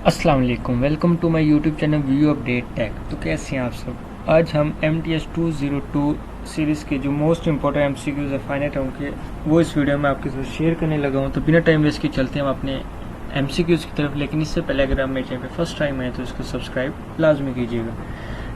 अस्सलाम वालेकुम, welcome to my YouTube channel View Update Tech. तो कैसे हैं आप सब। आज हम MTS 202 सीरीज़ के जो मोस्ट इंपॉर्टेंट MCQs है फाइनाइट राउंड के, वो इस वीडियो में आपके साथ शेयर करने लगा हूँ। तो बिना टाइम वेस्ट के चलते हैं हम अपने MCQs की तरफ। लेकिन इससे पहले अगर आप मेरे चैनल पे फर्स्ट टाइम आए तो इसको सब्सक्राइब लाजमी कीजिएगा।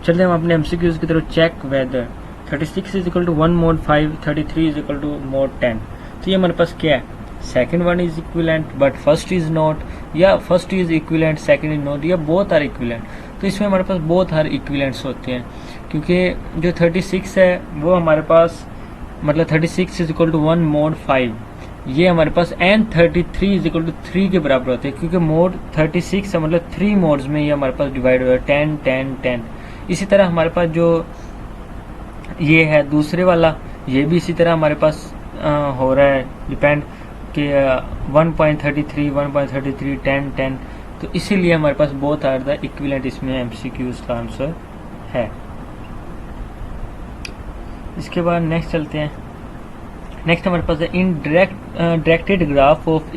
चलते हैं हम अपने MCQs की तरफ। Check whether 36 is equal to 1 mod 5, 33 is equal to mod 10। तो ये हमारे पास क्या है, second one is equivalent but first is not, या first is equivalent second is not, या बोथ आर इक्विलेंट। तो इसमें हमारे पास बोथ आर इक्विलेंट्स होते हैं, क्योंकि जो 36 है वो हमारे पास मतलब 36 इज इक्वल टू 1 mod 5, ये हमारे पास एंड 33 इज इक्वल टू 3 के बराबर होते हैं, क्योंकि मोड 36 है मतलब 3 मोड्स में ये हमारे पास डिवाइड हुआ है 10 10 10। इसी तरह हमारे पास जो ये है दूसरे वाला, ये भी इसी तरह हमारे पास हो रहा है डिपेंड कि 1.33 1.33 10 10। तो इसीलिए हमारे पास बोथ आर द इक्विवेलेंट इसमें MCQs का आंसर है। इसके बाद नेक्स्ट चलते हैं। नेक्स्ट हमारे पास है in directed graph of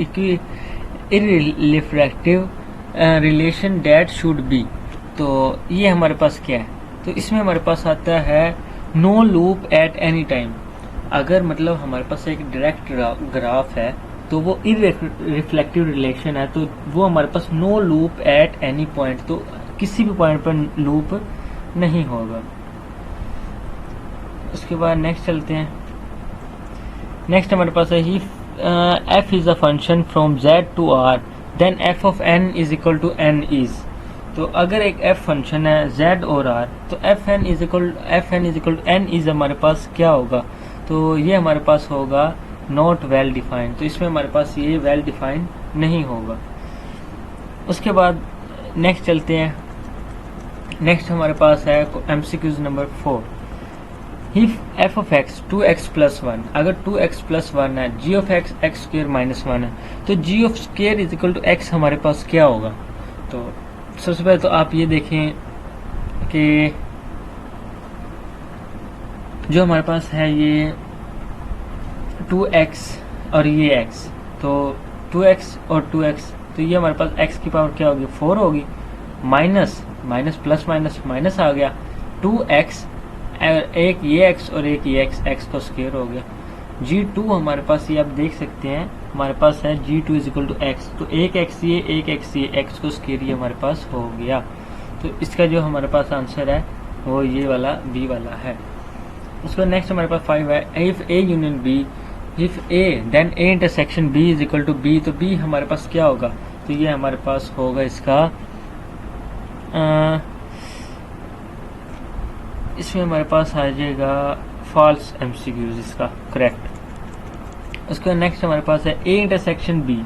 irreflexive relation that should be. तो ये हमारे पास क्या है, तो इसमें हमारे पास आता है no loop at any time. अगर मतलब हमारे पास एक डायरेक्ट ग्राफ है तो वो इररिफ्लेक्टिव रिलेशन है, तो वो हमारे पास no loop at any point, तो किसी भी पॉइंट पर लूप नहीं होगा। उसके बाद नेक्स्ट चलते हैं। नेक्स्ट हमारे पास है ही f is a function from z to r then f of n is equal to n is. तो अगर एक f फंक्शन है z और r, तो fn is equal to n is हमारे पास क्या होगा, तो ये हमारे पास होगा नॉट वेल डिफाइंड। तो इसमें हमारे पास ये वेल डिफाइंड नहीं होगा। उसके बाद नेक्स्ट चलते हैं। नेक्स्ट हमारे पास है MCQs number 4। If f of x 2x plus 1, अगर 2x प्लस 1 है, g of x x square minus 1 है, तो g of square is equal to x हमारे पास क्या होगा। तो सबसे पहले तो आप ये देखें कि जो हमारे पास है ये 2x और ये x, तो 2x और 2x, तो ये हमारे पास x की पावर क्या होगी 4 होगी, minus minus plus minus minus आ गया 2x, एक ये x और एक ये x का स्क्वायर हो गया। g2 हमारे पास ये आप देख सकते हैं हमारे पास है g2 is equal to x, तो एक x ये x को स्क्वायर ये हमारे पास हो गया। तो इसका जो हमारे पास आंसर है वो ये वाला b वाला है। उसका नेक्स्ट हमारे पास 5 है if a union b, if a then a intersection b is equal to b, तो b हमारे पास क्या होगा, तो ये हमारे पास होगा इसका इसमें हमारे पास आ जाएगा फॉल्स MCQs इसका करेक्ट। उसका नेक्स्ट हमारे पास है a इंटरसेक्शन b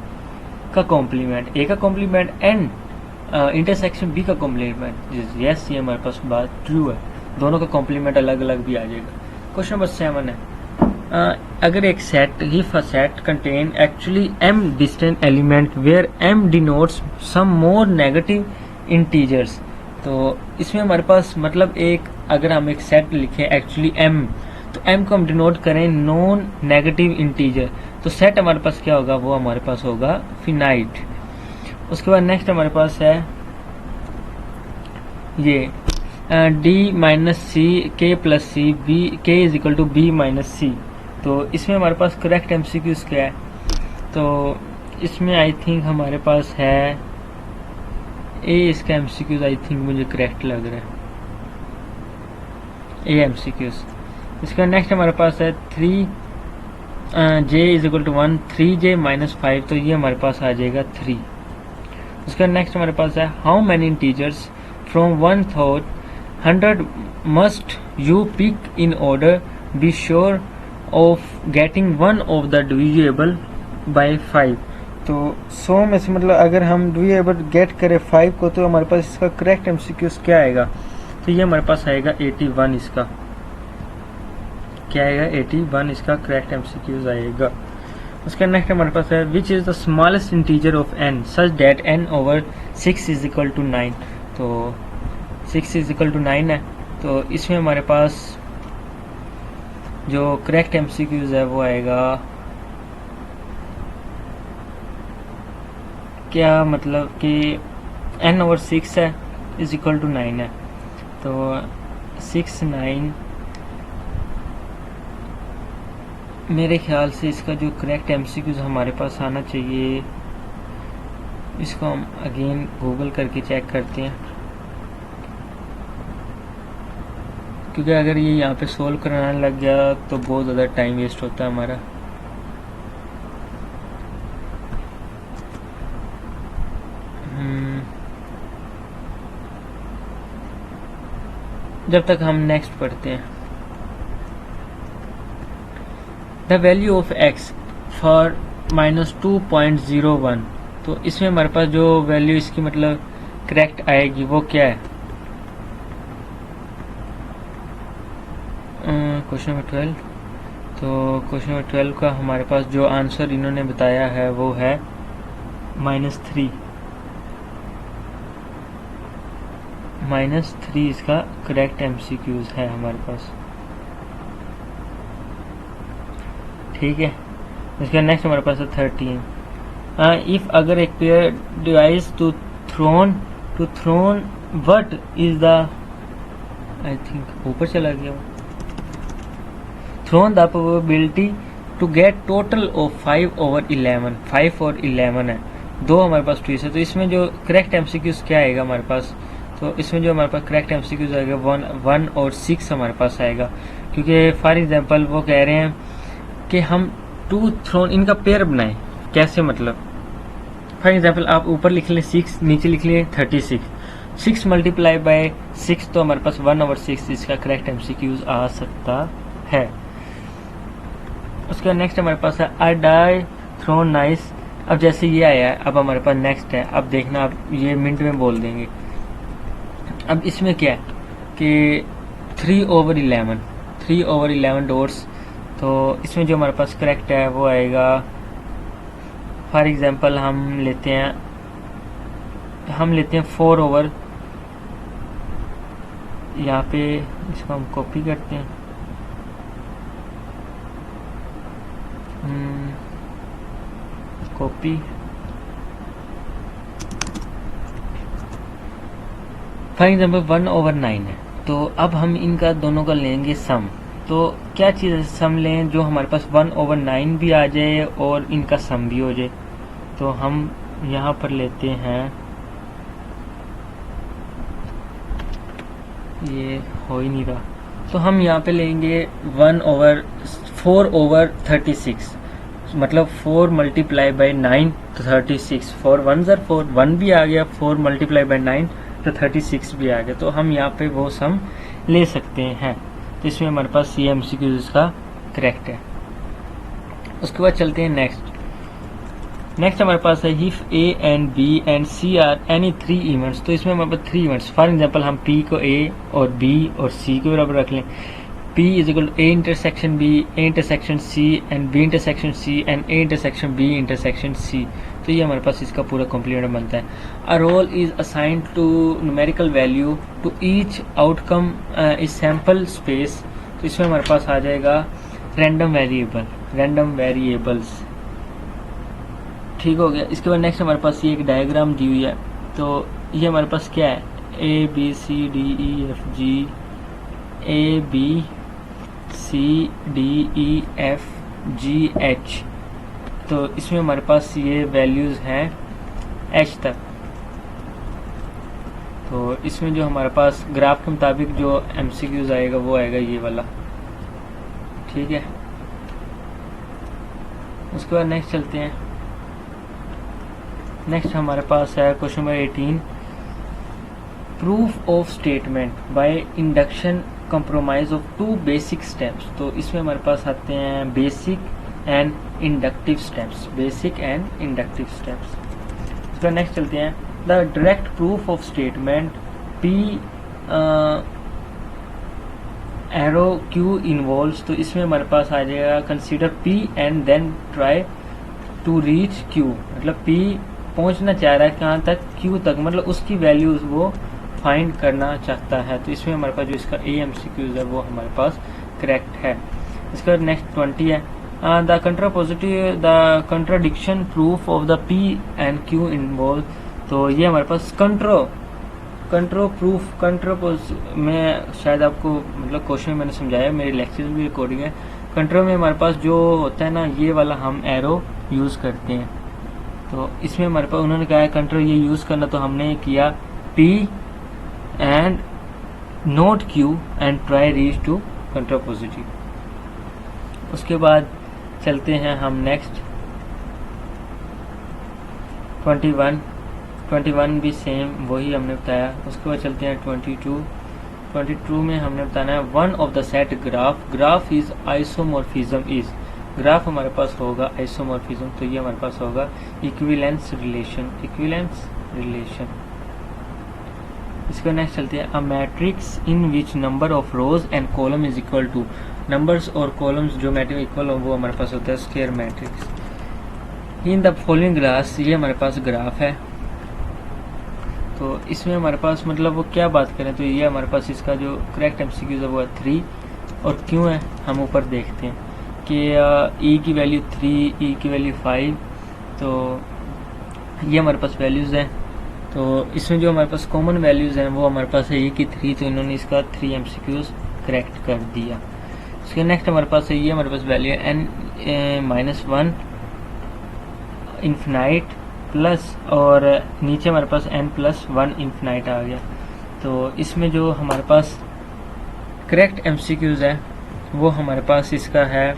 का कॉम्प्लीमेंट, a का कॉम्प्लीमेंट एंड इंटरसेक्शन b का कॉम्प्लीमेंट। यस, ये हमारे पास बात ट्रू है, दोनों का कॉम्प्लीमेंट अलग अलग भी आ जाएगा। क्वेश्चन नंबर 7 है अगर एक set if a set contain actually m distinct element where m denotes some more negative integers. तो इसमें हमारे पास मतलब एक अगर हम एक सेट लिखें एक्चुअली m, तो m को हम डिनोट करें नॉन नेगेटिव इंटीजर, तो सेट हमारे पास क्या होगा, वो हमारे पास होगा फिनाइट। उसके बाद नेक्स्ट हमारे पास है ये d माइनस सी के प्लस सी बी के is equal to B minus C. तो इसमें हमारे पास करेक्ट MCQs क्या है, तो इसमें आई थिंक हमारे पास है ए, इसका MCQs आई थिंक मुझे करेक्ट लग रहा है ए MCQs। इसका नेक्स्ट हमारे पास है 3 j is equal to 1 3j minus 5, तो ये हमारे पास आ जाएगा 3। उसका नेक्स्ट हमारे पास है how many integers from 1 through 100 must you pick in order be sure of getting one of the divisible by 5। तो 100 में से मतलब अगर हम डिविजिबल गेट करें 5 को, तो हमारे पास इसका करेक्ट MCQs क्या आएगा, तो ये हमारे पास आएगा 81। इसका क्या आएगा 81, इसका करेक्ट MCQs आएगा। उसका नेक्स्ट हमारे पास है which is the smallest integer of n such that n over 6 is equal to 9। तो 6 इज इक्वल टू 9 है, तो इसमें हमारे पास जो करेक्ट MCQs है वो आएगा क्या, मतलब कि n/6 है इज इक्वल टू 9 है, तो 6 9 मेरे ख्याल से इसका जो करेक्ट MCQs हमारे पास आना चाहिए, इसको हम अगेन गूगल करके चेक करते हैं, क्योंकि अगर ये यहाँ पे सोल्व कराने लग गया तो बहुत ज़्यादा टाइम वेस्ट होता है हमारा। जब तक हम नेक्स्ट पढ़ते हैं, the value of x for -2.01, तो इसमें हमारे पास जो वैल्यू इसकी मतलब करेक्ट आएगी वो क्या है? क्वेश्चन नंबर 12, तो क्वेश्चन नंबर 12 का हमारे पास जो आंसर इन्होंने बताया है वो है -3 इसका करेक्ट MCQs है हमारे पास। ठीक है, इसका नेक्स्ट हमारे पास है 13। इफ अगर एक pair dice to thrown what is the, I think ऊपर चला गया, thrown the probability to get total of 5/11, 5 और 11 है, दो हमारे पास ट्वीस है, तो इसमें जो करेक्ट MCQs क्या आएगा हमारे पास? तो इसमें जो हमारे पास करेक्ट MCQs आएगा 1 और 6 हमारे पास आएगा, क्योंकि फॉर एग्जांपल वो कह रहे हैं कि हम 2 थ्रोन इनका पेयर बनाएं। कैसे मतलब? फॉर एग्जांपल आप ऊपर लिख लें 6, नीचे लिख लें 36, 6 मल्टीप्लाई बाय 6, तो हमारे पास 1/6 इसका करेक्ट MCQs आ सकता है। उसके बाद नेक्स्ट हमारे पास है आई डाई थ्रोन नाइस। अब जैसे ये आया है, अब हमारे पास नेक्स्ट है, अब देखना आप ये मिनट में बोल देंगे। अब इसमें क्या है कि 3/11 डॉट्स, तो इसमें जो हमारे पास करेक्ट है वो आएगा, फॉर एग्जांपल हम लेते हैं 4/, यहाँ पे इसको हम कॉपी करते हैं, कॉपी, फॉर एग्जाम्पल 1/9 है, तो अब हम इनका दोनों का लेंगे सम। तो क्या चीज़ है सम लें जो हमारे पास 1/9 भी आ जाए और इनका सम भी हो जाए। तो हम यहाँ पर लेते हैं, ये हो ही नहीं रहा, तो हम यहाँ पे लेंगे 4/36, मतलब 4 मल्टीप्लाई बाई 9 तो 36, 4 1 4, 1 भी आ गया, 4 मल्टीप्लाई बाई 9 तो 36 भी आ गया, तो हम यहाँ पे वो सम ले सकते हैं। तो इसमें हमारे पास ये MCQs का करेक्ट है। उसके बाद चलते हैं नेक्स्ट हमारे पास है if A and B and C are any 3 events, तो इसमें हमारे पास 3 इवेंट्स, फॉर एग्जांपल हम P को A और B और C के बराबर रख लें, P is equal to A intersection B, A intersection C and B intersection C and A intersection B intersection C, तो ये हमारे पास इसका पूरा कॉम्प्लीमेंट बनता है। A rule is assigned to numerical value to each outcome is sample space, तो इसमें हमारे पास आ जाएगा रैंडम वेरिएबल्स। ठीक हो गया। इसके बाद नेक्स्ट हमारे पास ये एक डायग्राम दी हुई है, तो ये हमारे पास क्या है, ABCDEFG, तो इसमें हमारे पास ये वैल्यूज़ हैं H तक। तो इसमें जो हमारे पास ग्राफ के मुताबिक जो MCQs आएगा वो आएगा ये वाला। ठीक है, उसके बाद नेक्स्ट चलते हैं। नेक्स्ट हमारे पास है question number 18, proof of statement by induction compromise of 2 basic steps, तो इसमें हमारे पास आते हैं बेसिक एंड इंडक्टिव स्टेप्स। उसका नेक्स्ट चलते हैं the direct proof of statement P arrow Q involves, तो इसमें हमारे पास आ जाएगा consider P and then try to reach Q, मतलब P पहुंचना चाह रहा है कहाँ तक, Q तक, मतलब उसकी वैल्यूज वो फाइंड करना चाहता है। तो इसमें हमारे पास जो इसका AMCQs है वो हमारे पास करेक्ट है। इसके बाद नेक्स्ट 20 है the contradiction proof of the P and Q involve, तो ये हमारे पास कंट्रो प्रूफ में शायद आपको मतलब क्वेश्चन में मैंने समझाया, मेरे लेक्चर भी रिकॉर्डिंग है। कंट्रो में हमारे पास जो होता है ना, ये वाला हम एरो यूज़ करते हैं। तो इसमें हमारे पास उन्होंने कहा है कंट्रो ये यूज़ करना, तो हमने किया P and not Q and try reach to contrapositive. उसके बाद चलते हैं हम नेक्स्ट 21 भी सेम वही हमने बताया। उसके बाद चलते हैं 22 में हमने बताना है one of the set graph is isomorphism is. Graph हमारे पास होगा आइसोमॉर्फिज्म, तो ये हमारे पास होगा इक्विवेलेंस रिलेशन। इसके नेक्स्ट चलते हैं a matrix in which number of rows and column is equal to. Numbers और कॉलम्स जो मैट्रिक्स इक्वल हो वो हमारे पास होता है square matrix. In the following graph, ये हमारे पास ग्राफ है। तो इसमें हमारे पास मतलब वो क्या बात करें, तो ये हमारे पास इसका जो करेक्ट एमसीक्यूज है वो है 3 और क्यों है हम ऊपर देखते हैं कि ई की वैल्यू 3, ई की वैल्यू 5, तो ये हमारे पास वैल्यूज़ हैं। तो इसमें जो हमारे पास कॉमन वैल्यूज़ हैं वो हमारे पास है ई की 3, तो इन्होंने इसका 3 एमसीक्यूज करेक्ट कर दिया। इसके नेक्स्ट हमारे पास है ये हमारे पास वैल्यू है n-1 इन्फिनाइट प्लस, और नीचे हमारे पास n+1 इन्फिनाइट आ गया। तो इसमें जो हमारे पास करेक्ट एमसीक्यूज है वो हमारे पास इसका है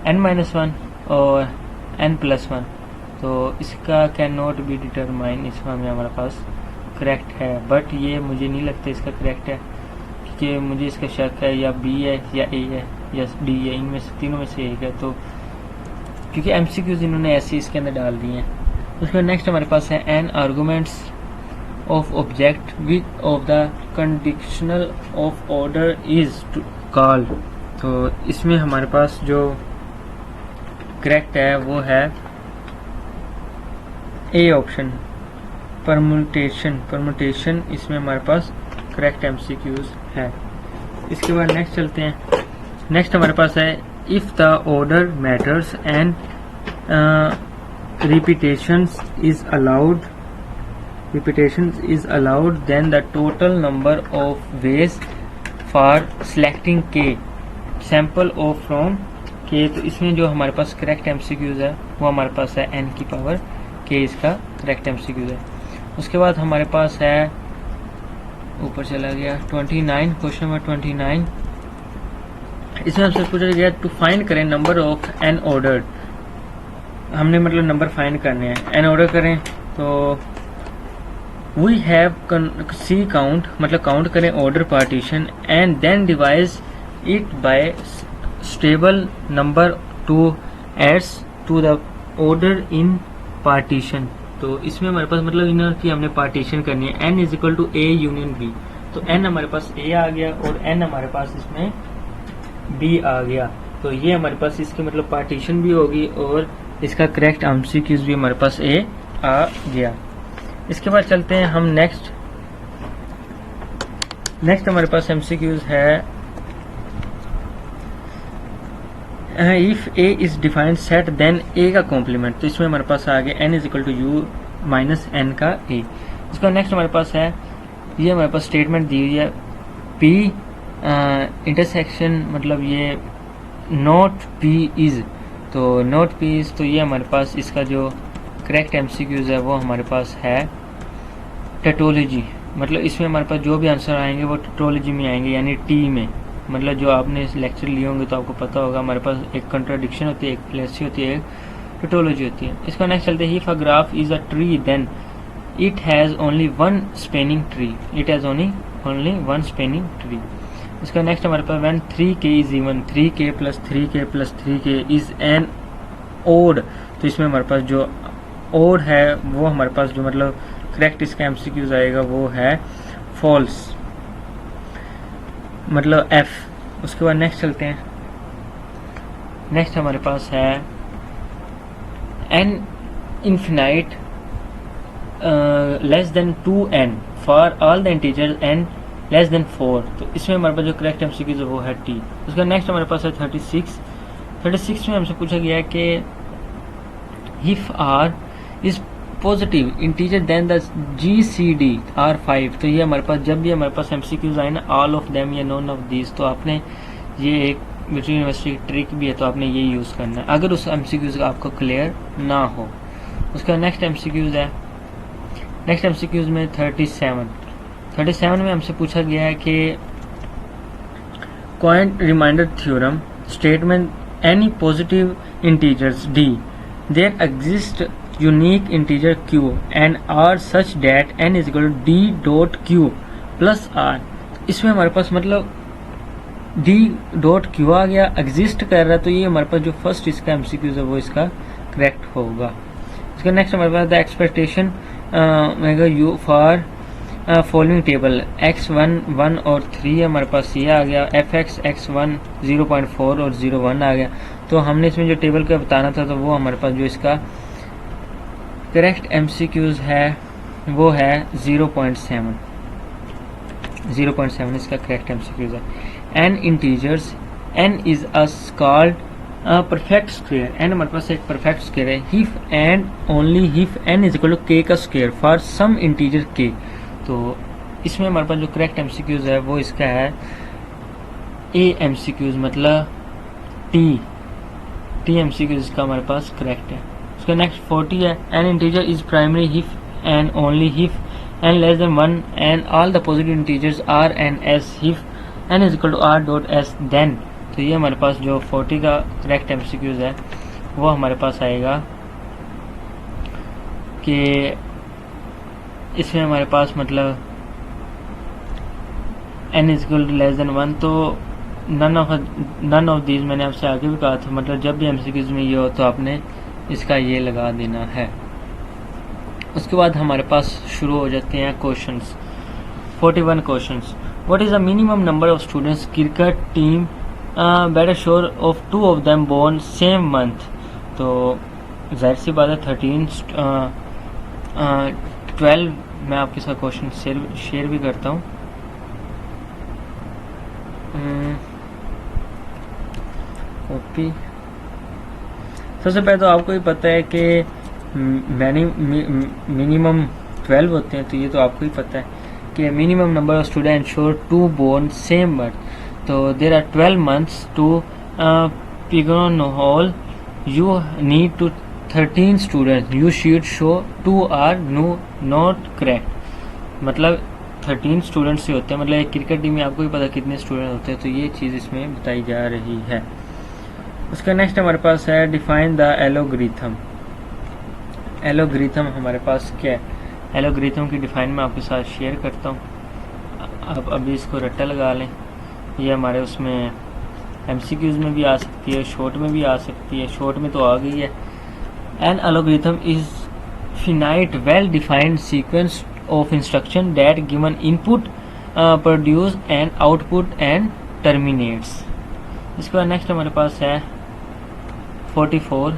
n-1 और n+1। तो इसका कैन नॉट बी डिटरमाइन, इसमें हमारे पास करेक्ट है, बट ये मुझे नहीं लगता इसका करेक्ट है, क्योंकि मुझे इसका शक है या बी है या ए है या डी है, इनमें से तीनों में से एक है। तो क्योंकि एमसीक्यूज इन्होंने ऐसे इसके अंदर डाल दिए हैं। उसके बाद नेक्स्ट हमारे पास है an arguments of object with of the conditional of order is called. तो इसमें हमारे पास जो करेक्ट है वो है ए ऑप्शन, परमुटेशन इसमें हमारे पास करेक्ट एमसीक्यूज है। इसके बाद नेक्स्ट चलते हैं। नेक्स्ट हमारे पास है if the order matters and repetitions is allowed then the total number of ways for selecting k sample of from k। तो इसमें जो हमारे पास करेक्ट एमसीक्यूज है वो हमारे पास है n की पावर k, इसका करेक्ट एमसीक्यूज है। उसके बाद हमारे पास है ऊपर चला गया 29, क्वेश्चन नंबर 29। इसमें हमसे पूछा गया टू फाइंड करें नंबर ऑफ एन ऑर्डर। हमने मतलब नंबर फाइंड करने हैं, एन ऑर्डर करें तो वी हैव सी काउंट, मतलब काउंट करें order partition and then divide it by stable number to adds to the order in partition. तो इसमें हमारे पास मतलब इन्होंने की हमने पार्टीशन करनी है n is equal to A union B. तो n हमारे पास a आ गया और n हमारे पास इसमें b आ गया। तो ये हमारे पास इसकी मतलब पार्टीशन भी होगी और इसका करेक्ट एमसीक्यूज भी हमारे पास ए आ गया। इसके बाद चलते हैं हम नेक्स्ट हमारे पास एमसीक्यूज है if A is defined set then A का कॉम्प्लीमेंट। तो इसमें हमारे पास आ गया n is equal to U minus N का ए। इसका नेक्स्ट हमारे पास है ये हमारे पास स्टेटमेंट दी हुई है p इंटरसेक्शन मतलब ये नॉट p इज। तो नॉट p इज, तो ये हमारे पास इसका जो करेक्ट एमसीक्यूज है वो हमारे पास है टेटोलॉजी। मतलब इसमें हमारे पास जो भी आंसर आएंगे वो टेटोलॉजी में आएंगे, यानी टी में। मतलब जो आपने लेक्चर लिए होंगे तो आपको पता होगा हमारे पास एक कंट्राडिक्शन होती है, एक फैलेसी होती है, एक टेटोलॉजी होती है। इसका नेक्स्ट चलते हैं if a graph is a tree then it has only one spanning tree, it has only one spanning tree. इसका नेक्स्ट हमारे पास when 3k is even, 3k plus 3k plus 3k is an odd. तो इसमें हमारे पास जो odd है वो हमारे पास जो मतलब करेक्ट इसका एमसीक्यूज आएगा वो है फॉल्स, मतलब f। उसके बाद नेक्स्ट चलते हैं। नेक्स्ट हमारे पास है n infinite less than 2n for all the integers n less than 4। तो इसमें हमारे पास जो करेक्ट एमसीक्यूज है वो है t। उसका नेक्स्ट हमारे पास है 36 में हमसे पूछा गया है कि if r is positive integer then the GCD are 5, तो ये हमारे पास जब भी हमारे पास MCQs आए ना, ऑल ऑफ देम या नॉन ऑफ दीज, तो आपने ये एक मिलिट्री यूनिवर्सिटी की ट्रिक भी है, तो आपने ये यूज़ करना है अगर उस MCQs का आपको क्लियर ना हो। उसका नेक्स्ट MCQs है, नेक्स्ट MCQs में 37 में हमसे पूछा गया है कि quotient remainder theorem statement any positive integers D there exist unique integer Q and R such that n is equal to D dot Q plus R। इसमें हमारे पास मतलब D डॉट Q आ गया, एग्जिस्ट कर रहा है, तो ये हमारे पास जो फर्स्ट इसका MCQs है वो इसका करेक्ट होगा। इसका नेक्स्ट हमारे पास the expectation you for following table x1 1 और 3 हमारे पास ये आ गया, fx x1 0.4 और 0.1 आ गया। तो हमने इसमें जो टेबल का बताना था, तो वो हमारे पास जो इसका करेक्ट MCQs है वो है 0.7 इसका करेक्ट MCQs है। n integers n is called perfect square, n हमारे पास एक परफेक्ट स्क्वायर है, iff and only iff n is equal to k का square for some integer k। तो इसमें हमारे पास जो करेक्ट MCQs है वो इसका है A MCQs, मतलब T MCQs इसका हमारे पास करेक्ट है। उसका नेक्स्ट 40 है, an integer is primary if and only if n less than 1 and all the positive integers R and S if n is equal to R dot S then. तो ये हमारे पास जो 40 का करेक्ट MCQs है वो हमारे पास आएगा कि इसमें हमारे पास मतलब n is equal to less than 1, तो नन ऑफ दीज मैंने आपसे आगे भी कहा था, मतलब जब भी MCQs में ये हो तो आपने इसका ये लगा देना है। उसके बाद हमारे पास शुरू हो जाते हैं questions. 41 questions. What is the minimum number of students cricket team better sure of 2 of them born same month. तो जाहिर सी बात है 12 मैं आपके साथ क्वेश्चन शेयर भी करता हूँ। कॉपी। सबसे पहले तो आपको ही पता है कि मिनिमम 12 होते हैं, तो ये तो आपको ही पता है कि minimum number of student sure 2 born same month. तो there are 12 months to pigeonhole, you need to 13 students, you should show 2 are not correct. मतलब 13 स्टूडेंट्स से होते हैं, मतलब एक क्रिकेट टीम में आपको भी पता कितने स्टूडेंट होते हैं, तो ये चीज़ इसमें बताई जा रही है। उसका नेक्स्ट हमारे पास है डिफाइन द एलोग्रिथम। एलोग्रिथम हमारे पास क्या है, एलोग्रिथम की डिफाइन मैं आपके साथ शेयर करता हूँ। आप अभी इसको रट्टा लगा लें, ये हमारे उसमें MCQs में भी आ सकती है, शॉर्ट में भी आ सकती है, शॉर्ट में तो आ गई है। An algorithm is finite well defined sequence of instruction that given input produce and output and terminates. इसके बाद नेक्स्ट हमारे पास है 44।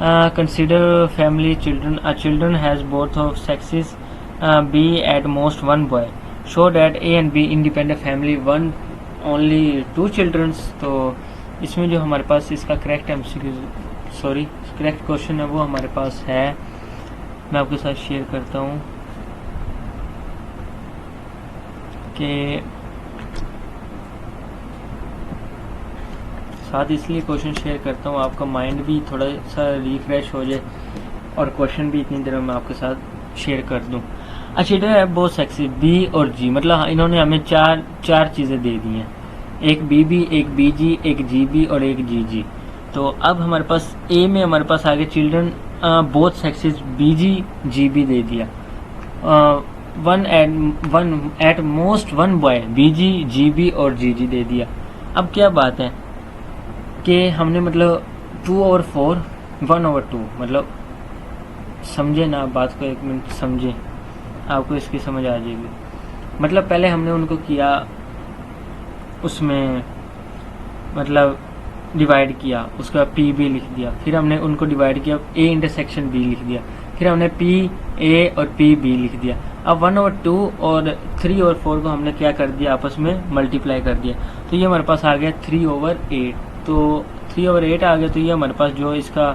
Consider family children, a children has both of sexes, be at most 1 boy, show that A and B independent family 1 only 2 childrens. तो इसमें जो हमारे पास इसका करेक्ट करेक्ट क्वेश्चन है वो हमारे पास है, मैं आपके साथ शेयर करता हूँ कि साथ इसलिए क्वेश्चन शेयर करता हूँ आपका माइंड भी थोड़ा सा रिफ्रेश हो जाए और क्वेश्चन भी इतनी देर में आपके साथ शेयर कर दूँ। अच्छा इधर है बहुत सेक्सी B और G, मतलब इन्होंने हमें चार चीज़ें दे दी हैं, एक BB, एक BG, एक GB और एक GG। तो अब हमारे पास A में हमारे पास आगे children both sexes BG GB दे दिया, one eight most 1 boy BG GB और GG दे दिया। अब क्या बात है कि हमने मतलब 2/4 1/2, मतलब समझे ना बात को, एक मिनट समझे, आपको इसकी समझ आ जाएगी। मतलब पहले हमने उनको किया, उसमें मतलब डिवाइड किया, उसका PB लिख दिया, फिर हमने उनको डिवाइड किया, A इंटरसेक्शन B लिख दिया, फिर हमने PA और PB लिख दिया। अब 1/2 और 3 और 4 को हमने क्या कर दिया, आपस में मल्टीप्लाई कर दिया, तो ये हमारे पास आ गया 3/8। तो 3/8 आ गया, तो ये हमारे पास जो इसका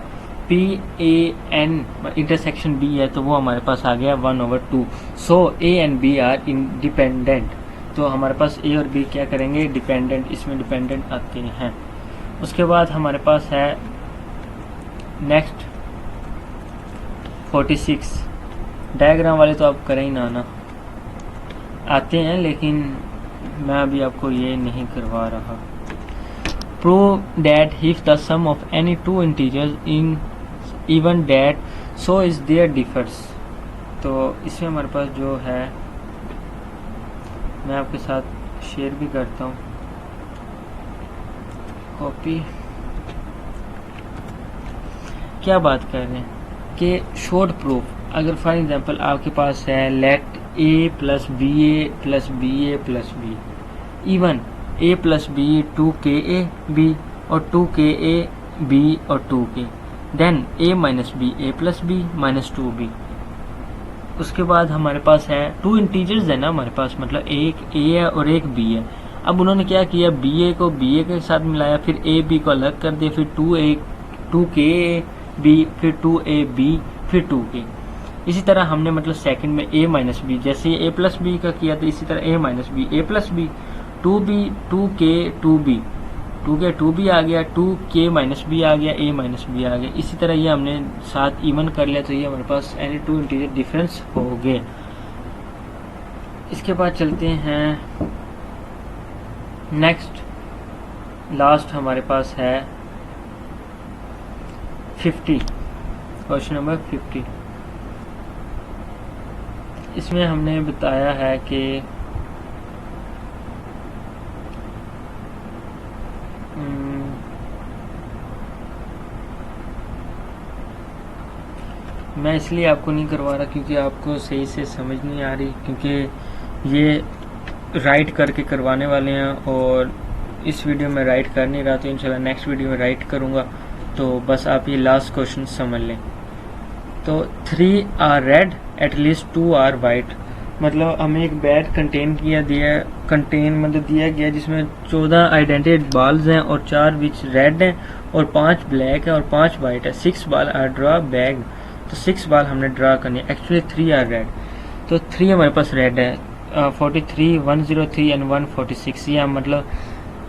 PAN इंटरसेक्शन B है तो वो हमारे पास आ गया 1/2। So A and B are independent. तो हमारे पास A और B क्या करेंगे, डिपेंडेंट, इसमें डिपेंडेंट आते हैं। उसके बाद हमारे पास है नेक्स्ट 46। डायग्राम वाले तो आप करें ही ना आते हैं, लेकिन मैं अभी आपको ये नहीं करवा रहा। Prove that if the sum of any two integers in even that so is their differs। तो इसमें हमारे पास जो है मैं आपके साथ शेयर भी करता हूँ, कॉपी। क्या बात कर रहे हैं कि शॉर्ट प्रूफ, अगर फॉर एग्जांपल आपके पास है let a plus b a plus b a plus b even a plus b 2ka b और 2ka b और 2k, then a minus b a plus b minus 2b। उसके बाद हमारे पास है टू इंटीजर्स है ना हमारे पास, मतलब एक a है और एक b है। अब उन्होंने क्या किया, ba को ba के साथ मिलाया, फिर ab को अलग कर दिया, फिर 2ka b, फिर 2ab, फिर 2k। इसी तरह हमने मतलब सेकंड में a माइनस बी, जैसे a प्लस बी का किया तो इसी तरह a minus b a plus b, 2b 2k 2b 2k 2b आ गया, 2k माइनस बी आ गया, a माइनस बी आ गया। इसी तरह ये हमने साथ इवन कर लिया, तो ये हमारे पास एनी टू इंटीजर डिफरेंस हो गए। इसके बाद चलते हैं नेक्स्ट, लास्ट हमारे पास है 50, क्वेश्चन नंबर 50। इसमें हमने बताया है कि मैं इसलिए आपको नहीं करवा रहा क्योंकि आपको सही से समझ नहीं आ रही, क्योंकि ये राइट करके करवाने वाले हैं और इस वीडियो में राइट कर नहीं रहा, तो इंशाल्लाह नेक्स्ट वीडियो में राइट करूँगा। तो बस आप ये लास्ट क्वेश्चन समझ लें। तो 3 are red at least 2 are white, मतलब हमें एक बैग कंटेन मतलब दिया गया जिसमें 14 आइडेंटिटी बॉल्स हैं और 4 विच रेड हैं और 5 ब्लैक है और 5 वाइट है। 6 बॉल आर ड्रॉ बैग, तो 6 बॉल हमने ड्रा करनी है। एक्चुअली 3 आर रेड, तो 3 हमारे पास रेड है, 43 103 एंड 146, ये हम मतलब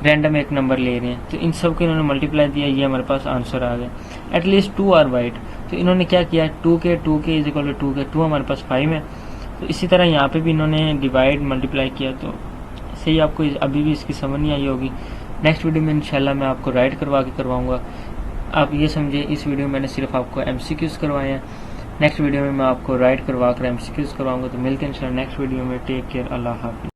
रैंडम एक नंबर ले रहे हैं। तो इन सब को इन्होंने मल्टीप्लाई दिया, ये हमारे पास आंसर आ गया। एट लीस्ट 2 आर वाइट, तो इन्होंने क्या किया, 2k is equal to 2k, 2 हमारे पास 5 है। तो इसी तरह यहाँ पे भी इन्होंने डिवाइड मल्टीप्लाई किया, तो सही आपको अभी भी इसकी समझ नहीं आई होगी। नेक्स्ट वीडियो में इंशाल्लाह मैं आपको राइट करवा के करवाऊँगा। आप ये समझिए इस वीडियो में मैंने सिर्फ आपको MCQs करवाए हैं, नेक्स्ट वीडियो में मैं आपको राइट करवा कर MCQs करवाऊँगा। तो मिलते हैं इंशाल्लाह नेक्स्ट वीडियो में। टेक केयर, अल्लाह हाफिज़।